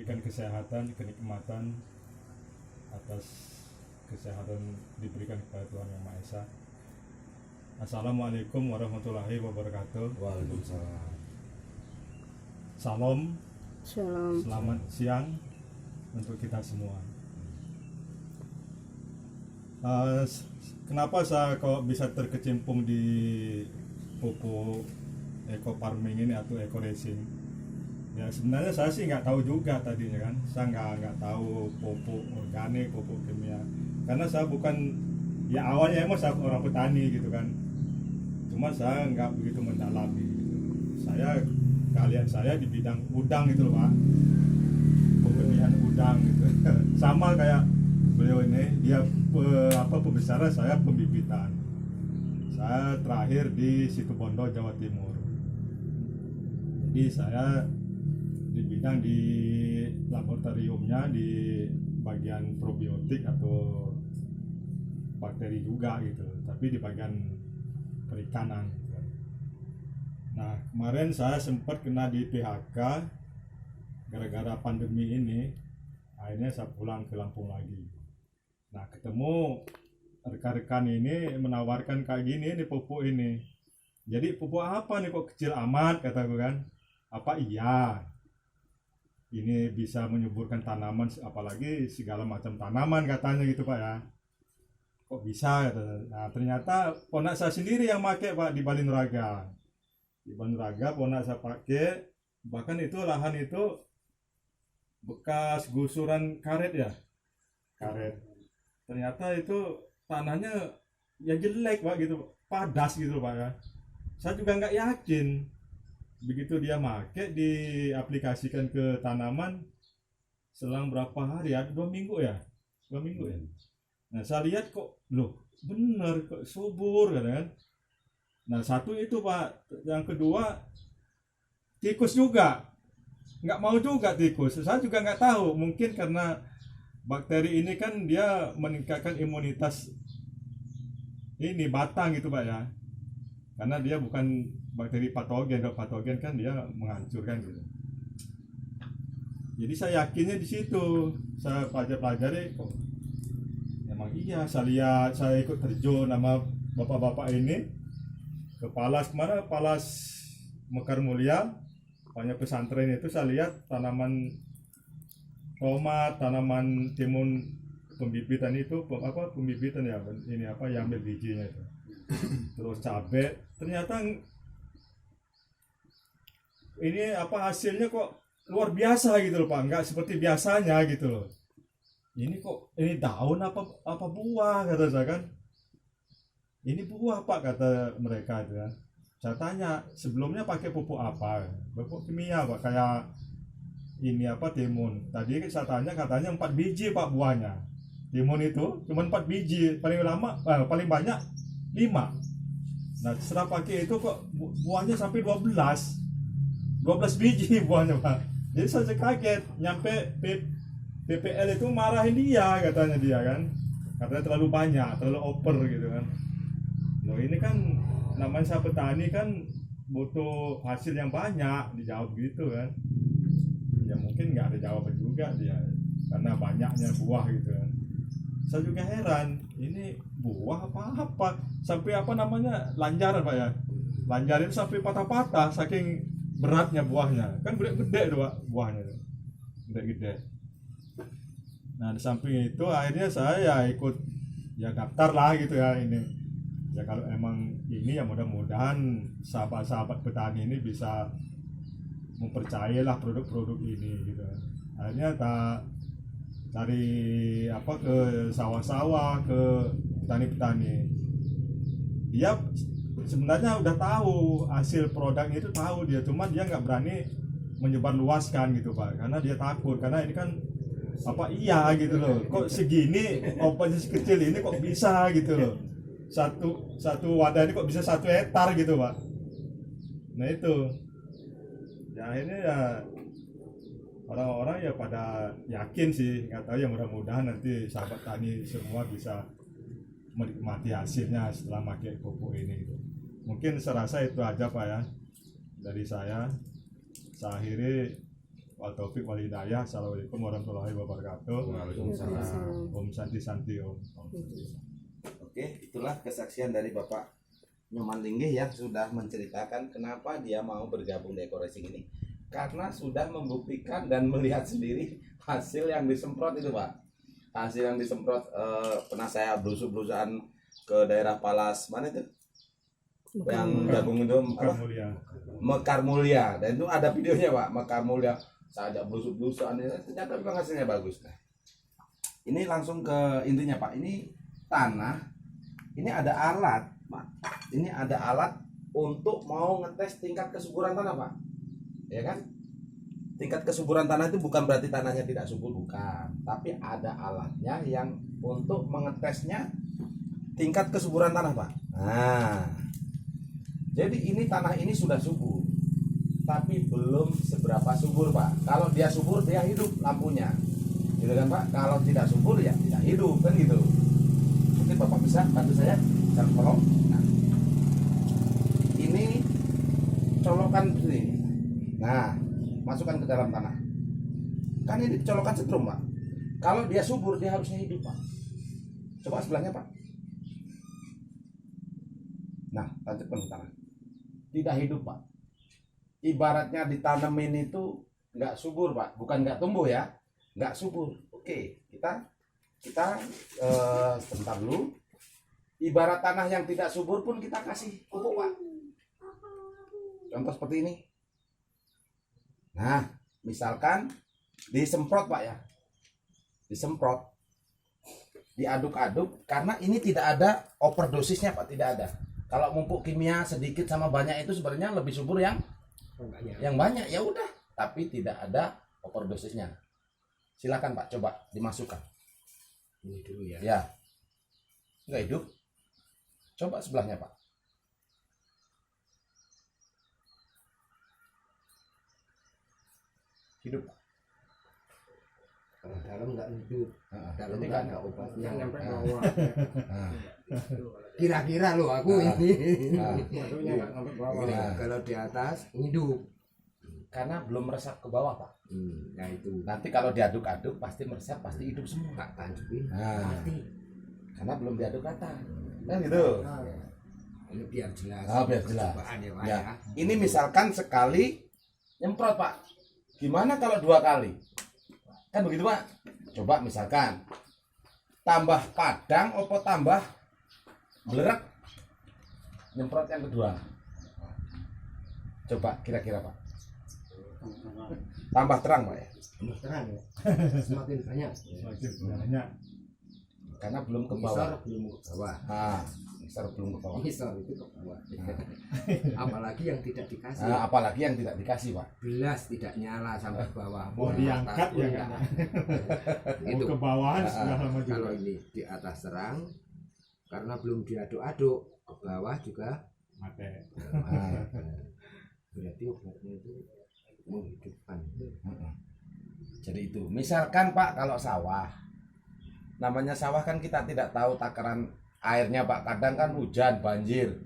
diberikan kesehatan, kenikmatan atas kesehatan diberikan kepada Tuhan Yang Maha Esa. Assalamualaikum warahmatullahi wabarakatuh. Waalaikumsalam. Salam, Shalom. selamat siang untuk kita semua. Kenapa saya kok bisa terkecimpung di pupuk eco farming ini atau eco racing? Ya sebenarnya saya sih nggak tahu juga tadinya kan, saya nggak tahu pupuk organik, pupuk kimia, karena saya bukan, ya awalnya emang saya orang petani gitu kan, cuma saya nggak begitu mendalami gitu. Kalian saya di bidang udang gitu loh Pak, pembenihan udang gitu. Sama kayak beliau ini, dia pembicara, saya pembibitan. Saya terakhir di Situbondo, Jawa Timur. Jadi saya di bidang di laboratoriumnya di bagian probiotik atau bakteri juga gitu, tapi di bagian perikanan gitu. Nah kemarin saya sempat kena di PHK gara-gara pandemi ini, akhirnya saya pulang ke Lampung lagi. Nah ketemu rekan-rekan ini menawarkan kayak gini nih pupuk ini. Jadi pupuk apa nih kok kecil amat, kataku kan. Apa iya ini bisa menyuburkan tanaman, apalagi segala macam tanaman katanya gitu Pak ya. Kok bisa katanya. Nah ternyata ponak saya sendiri yang pakai Pak di Balinuraga. Di Balinuraga ponak saya pakai, bahkan itu lahan itu bekas gusuran karet ya, karet. Ternyata itu tanahnya ya jelek Pak gitu, padas gitu Pak ya. Saya juga nggak yakin. Begitu dia make, diaplikasikan ke tanaman, selang berapa hari, ada 2 minggu ya, 2 minggu ya. Nah saya lihat kok, loh bener kok subur kan. Nah satu itu Pak, yang kedua tikus juga, nggak mau juga tikus. Saya juga nggak tahu, mungkin karena bakteri ini kan dia meningkatkan imunitas ini batang gitu Pak ya, karena dia bukan bakteri patogen. Kalau patogen kan dia menghancurkan gitu. Jadi saya yakinnya di situ. Saya pelajari kok memang iya. Saya ikut terjun nama bapak-bapak ini ke Palas kemana, Palas Mekar Mulia, banyak pesantren itu. Saya lihat tanaman tomat, tanaman timun pembibitan itu pembibitan ya, ini apa yang ambil bijinya itu. Terus cabai, ternyata ini hasilnya kok luar biasa gitu loh Pak, nggak seperti biasanya gitu loh. Ini kok ini daun apa buah, kata saya kan. Ini buah Pak, kata mereka itu kan. Saya tanya sebelumnya pakai pupuk apa, pupuk kimia Pak, kayak ini timun. Tadi saya tanya katanya 4 biji Pak buahnya. Timun itu cuma 4 biji, paling banyak 5. Nah setelah pakai itu kok buahnya sampai 12 biji buahnya Pak. Jadi saya kaget, nyampe PPL itu marahin dia, katanya dia kan, katanya terlalu banyak, terlalu over gitu kan. Loh ini kan namanya saya petani kan butuh hasil yang banyak, dijawab gitu kan. Ya mungkin nggak ada jawaban juga dia, karena banyaknya buah gitu kan. Saya juga heran, ini buah apa sampai lanjaran Pak ya. Lanjaran itu sampai patah-patah saking beratnya buahnya. Kan gede-gede tuh Pak buahnya. Gede-gede. Nah di samping itu akhirnya saya ikut ya daftar lah gitu ya ini. Ya kalau emang ini ya mudah-mudahan sahabat-sahabat petani ini bisa mempercayalah produk-produk ini gitu. Akhirnya cari ke sawah-sawah, ke petani-petani. Dia sebenarnya udah tahu hasil produknya itu, tahu dia, cuma dia nggak berani menyebarluaskan gitu Pak, karena dia takut, karena ini kan iya gitu loh, kok segini operasi kecil ini kok bisa gitu loh, satu wadah ini kok bisa 1 hektar gitu Pak. Nah itu ya akhirnya ya orang-orang ya pada yakin sih, nggak tahu ya, mudah-mudahan nanti sahabat tani semua bisa menikmati hasilnya setelah pakai pupuk ini gitu. Mungkin serasa itu aja Pak ya dari saya. Saya akhiri Wal taufik wal hidayah. Assalamualaikum warahmatullahi wabarakatuh. Waalaikumsalam. Om Santi Santi Om. Oke, itulah kesaksian dari Bapak Nyoman Linggih yang sudah menceritakan kenapa dia mau bergabung di Eco Racing ini. Karena sudah membuktikan dan melihat sendiri hasil yang disemprot itu, Pak. Hasil yang disemprot, pernah saya belusukan ke daerah Palas, mana itu? Yang jagung itu apa? Mulia. Mekar Mulia, dan itu ada videonya, Pak. Mekar Mulia, saya ajak belusuk-belusukan, ternyata memang hasilnya bagus. Nah, ini langsung ke intinya, Pak. Ini tanah, ini ada alat, Pak. Ini ada alat untuk mau ngetes tingkat kesuburan tanah, Pak. Ya kan? Tingkat kesuburan tanah itu bukan berarti tanahnya tidak subur, bukan. Tapi ada alatnya yang untuk mengetesnya tingkat kesuburan tanah, Pak. Nah, jadi ini tanah ini sudah subur, tapi belum seberapa subur, Pak. Kalau dia subur, dia hidup lampunya, gitu kan, Pak. Kalau tidak subur, ya tidak hidup, kan gitu. Mungkin Bapak bisa bantu saya, bisa tolong. Nah, ini colokan begini. Nah, masukkan ke dalam tanah. Kan ini colokan setrum, Pak. Kalau dia subur, dia harusnya hidup, Pak. Coba sebelahnya, Pak. Nah, tancapkan ke tanah. Tidak hidup, Pak. Ibaratnya ditanemin itu nggak subur, Pak. Bukan nggak tumbuh ya, nggak subur. Oke, kita sebentar dulu. Ibarat tanah yang tidak subur pun kita kasih pupuk, Pak. Contoh seperti ini. Nah, misalkan disemprot, Pak ya. Disemprot. Diaduk-aduk karena ini tidak ada overdosisnya, Pak, tidak ada. Kalau pupuk kimia sedikit sama banyak itu sebenarnya lebih subur yang banyak, ya udah, tapi tidak ada overdosisnya. Silakan, Pak, coba dimasukkan. Ini dulu ya. Ya. Enggak hidup. Coba sebelahnya, Pak. Hidup, Pak. Dalam nggak hidup, dalam Jadi nggak kan ada obatnya. Sampai bawah. Nah, Kira-kira lo aku Nah. ini. Maksudnya nggak sampai bawah. Nah. Kalau di atas hidup. karena belum meresap ke bawah, Pak. Nah itu Nanti kalau diaduk-aduk pasti meresap, pasti hidup semua. nggak tanjupin. Nah, Mati. karena belum diaduk rata. Kan gitu. Ini biar jelas. Oh, biar jelas. Percobaan ya, Pak, Ya. ya. Ini misalkan sekali nyemprot, Pak. Gimana kalau 2 kali? Kan begitu, Pak. Coba misalkan tambah padang opo tambah belerek nyemprot yang kedua. Coba kira-kira, Pak. Tambah terang, Pak ya. Tambah terang ya. Semakin banyak. Semakin banyak. Karena belum ke Misor bawah. belum ke bawah. Nah, misal belum ke bawah. Misor itu ke bawah. Apalagi yang tidak dikasih. Nah, apalagi yang tidak dikasih, Pak. Belas tidak nyala sampai bawah. Mau diangkat Atas pun ya nggak. kan. Itu. Mau ke bawahan sudah lama juga. Kalau ini di atas terang karena belum diaduk-aduk, ke bawah juga Mate. nah, berarti obatnya itu menghidupkan. Jadi itu, misalkan, Pak, kalau sawah, namanya sawah kan kita tidak tahu takaran airnya, Pak. Kadang kan hujan, banjir,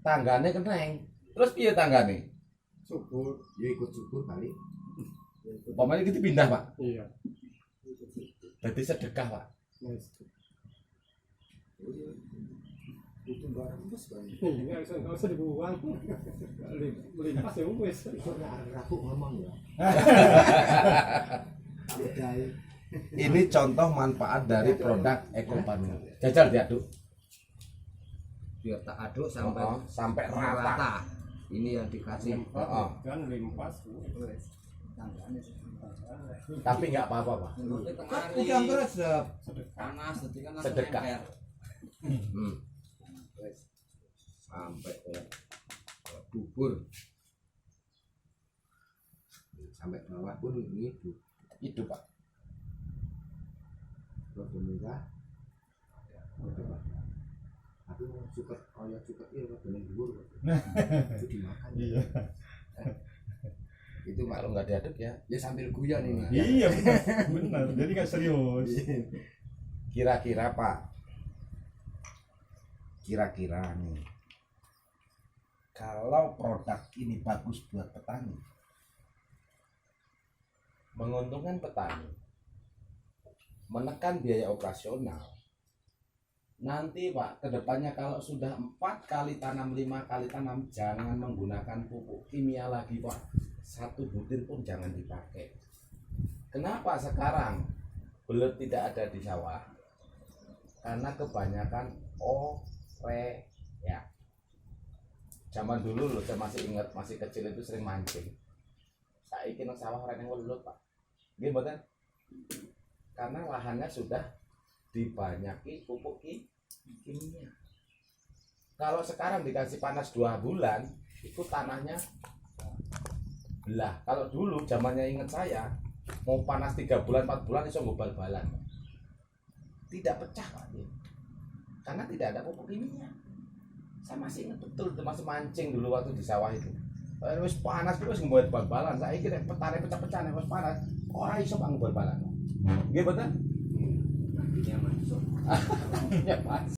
tanggane keneng. Terus piye tanggane? Subur, ya ikut subur kali. Umpamanya gitu pindah, Pak. Iya. Jadi sedekah, Pak. Itu enggak rembes kan. Iya, nggak usah dibuang. Melimpas ya wes. Aku ngomong ya. Udah. Ini contoh manfaat dari produk Eco Farming. Jajal diaduk. Biar tak aduk sampai Sampai rata. rata. Ini yang dikasih. Kan limpas. Tapi nggak apa-apa, Pak. Udah meresap. Panas, jadi kan Sedekah. Sampai ke bubur. Sampai bawah pun ini Hidup, Pak. pemirsa. Aku suka kayak suka ini dengan bubur. Itu dimakan. Iya. Itu Pak. Kalau nggak diaduk ya. Ya sambil guyon ini. Iya benar. Benar. Jadi nggak serius. Kira-kira, Pak. Kira-kira nih. Kalau produk ini bagus buat petani, menguntungkan petani, menekan biaya operasional. Nanti Pak, kedepannya kalau sudah 4 kali tanam, 5 kali tanam, jangan menggunakan pupuk kimia lagi Pak. 1 butir pun jangan dipakai. Kenapa sekarang belut tidak ada di sawah? Karena kebanyakan ya. Zaman dulu loh, saya masih ingat, masih kecil itu sering mancing. Saya ingin sawah orang yang belut Pak. Gimana? Karena lahannya sudah dibanyaki pupuk kimia. Kalau sekarang dikasih panas 2 bulan, itu tanahnya belah. Kalau dulu zamannya ingat saya, mau panas 3 bulan 4 bulan itu bal-balan. Tidak pecah Pak. Karena tidak ada pupuk kimia. Saya masih ingat betul, masih mancing dulu waktu di sawah itu. Wis panas terus ngebuat bal-balan. Saya kira petani pecah-pecah nih, wis panas. Ora iso Pak bal-balan. Nggih betul? Kakinya masuk. Ya Mas.